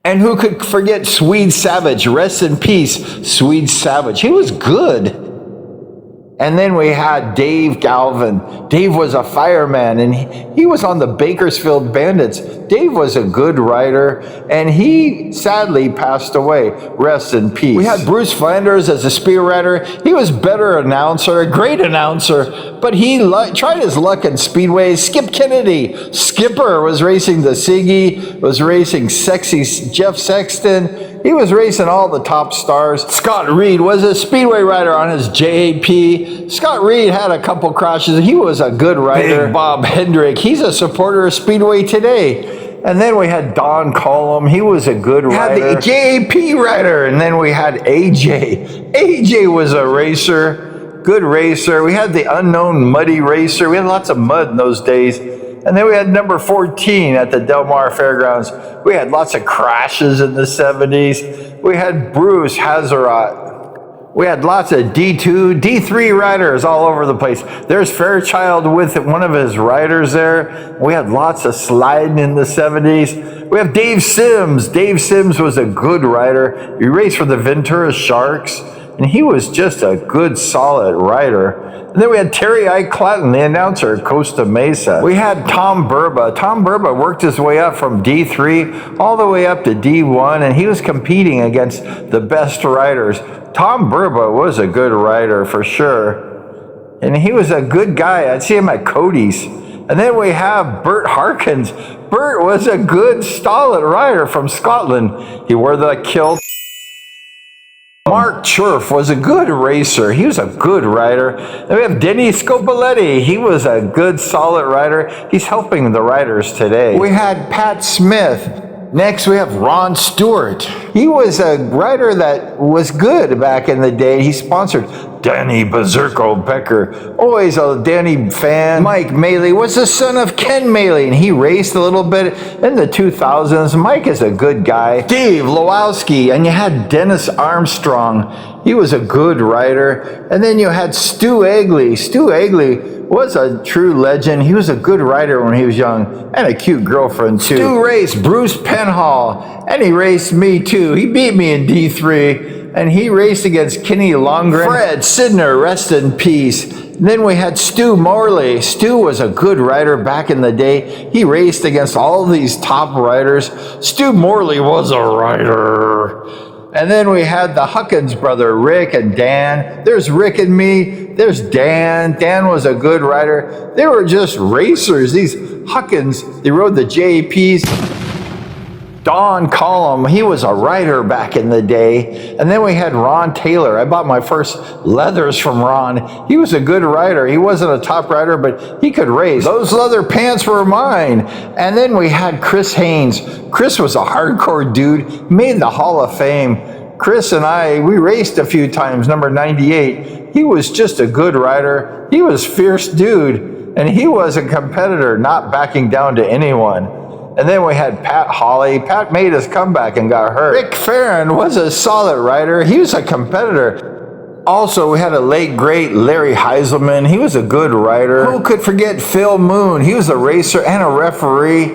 And who could forget Swede Savage? Rest in peace, Swede Savage. He was good. And then we had Dave Galvin. Dave was a fireman, and he was on the Bakersfield Bandits. Dave was a good writer, and he sadly passed away. Rest in peace. We had Bruce Flanders as a spear writer. He was better announcer, a great announcer, but he tried his luck in Speedway. Skip Kennedy. Skipper was racing the Siggy, was racing sexy Jeff Sexton. He was racing all the top stars. Scott Reed was a Speedway rider on his JP. Scott Reed had a couple crashes. He was a good rider. Big Bob Hendrick. He's a supporter of Speedway today. And then we had Don Cullum. He was a good rider. We had the JP rider. And then we had AJ. AJ was a racer. Good racer. We had the unknown muddy racer. We had lots of mud in those days. And then we had number 14 at the Del Mar Fairgrounds. We had lots of crashes in the 70s. We had Bruce Hazarat. We had lots of D2, D3 riders all over the place. There's Fairchild with one of his riders there. We had lots of sliding in the 70s. We have Dave Sims. Dave Sims was a good rider. He raced for the Ventura Sharks, and he was just a good, solid rider. And then we had Terry I. Clatton, the announcer at Costa Mesa. We had Tom Burba. Tom Burba worked his way up from D3 all the way up to D1, and he was competing against the best riders. Tom Burba was a good rider for sure. And he was a good guy. I'd see him at Cody's. And then we have Bert Harkins. Bert was a good, solid rider from Scotland. He wore the kilt. Mark Churf was a good racer. He was a good rider. Then we have Denny Scopoletti. He was a good, solid rider. He's helping the riders today. We had Pat Smith. Next, we have Ron Stewart. He was a rider that was good back in the day. He sponsored Danny Berserko Becker. Always a Danny fan. Mike Maley was the son of Ken Maley, and he raced a little bit in the 2000s. Mike is a good guy. Dave Lowowski, and you had Dennis Armstrong. He was a good rider. And then you had Stu Egley. Stu Egley was a true legend. He was a good rider when he was young, and a cute girlfriend too. Stu raced Bruce Penhall, and he raced me too. He beat me in D3, and he raced against Kenny Longren. Fred Sidner, rest in peace. And then we had Stu Morley. Stu was a good rider back in the day. He raced against all these top riders. Stu Morley was a rider. And then we had the Huckins brother, Rick and Dan. There's Rick and me. There's Dan. Dan was a good rider. They were just racers. These Huckins, they rode the JPs. Don Cullum, he was a rider back in the day. And then we had Ron Taylor. I bought my first leathers from Ron. He was a good rider. He wasn't a top rider, but he could race. Those leather pants were mine. And then we had Chris Haynes. Chris was a hardcore dude, made the Hall of Fame. Chris and I, we raced a few times, number 98. He was just a good rider. He was a fierce dude, and he was a competitor, not backing down to anyone. And then we had Pat Hawley. Pat made his comeback and got hurt. Rick Farron was a solid rider. He was a competitor. Also, we had a late, great Larry Heiselman. He was a good rider. Who could forget Phil Moon? He was a racer and a referee,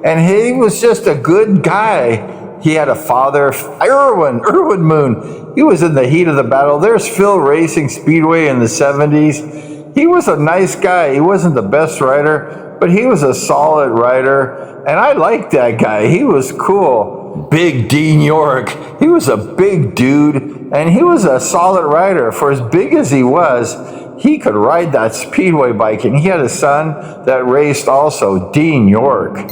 and he was just a good guy. He had a father, Irwin Moon. He was in the heat of the battle. There's Phil racing Speedway in the 70s. He was a nice guy. He wasn't the best rider, but he was a solid rider. And I liked that guy. He was cool. Big Dean York. He was a big dude, and he was a solid rider. For as big as he was, he could ride that Speedway bike. And he had a son that raced also, Dean York.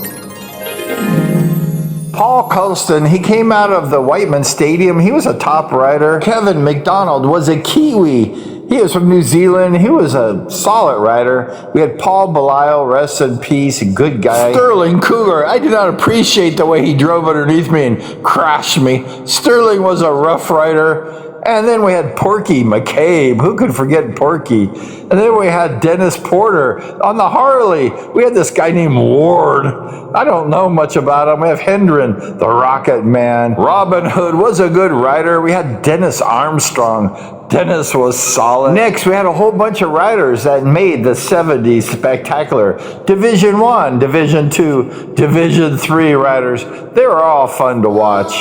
Paul Colston, he came out of the Whiteman Stadium. He was a top rider. Kevin McDonald was a Kiwi. He was from New Zealand. He was a solid rider. We had Paul Belisle, rest in peace, a good guy. Sterling Cougar, I did not appreciate the way he drove underneath me and crashed me. Sterling was a rough rider. And then we had Porky McCabe. Who could forget Porky? And then we had Dennis Porter on the Harley. We had this guy named Ward. I don't know much about him. We have Hendren, the Rocket Man. Robin Hood was a good rider. We had Dennis Armstrong. Dennis was solid. Next, we had a whole bunch of riders that made the 70s spectacular. Division 1, Division 2, Division 3 riders. They were all fun to watch.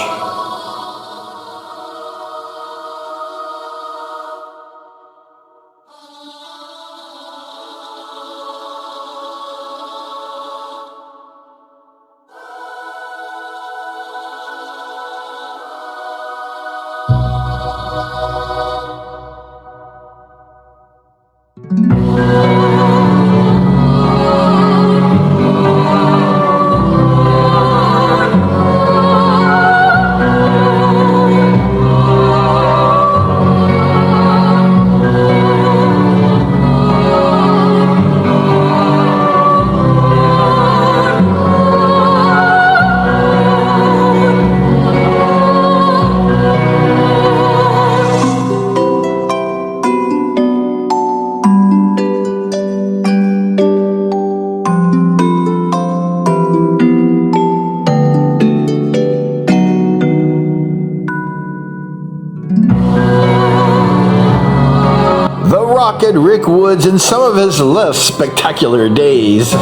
The Rocket Rick Woods in some of his less spectacular days.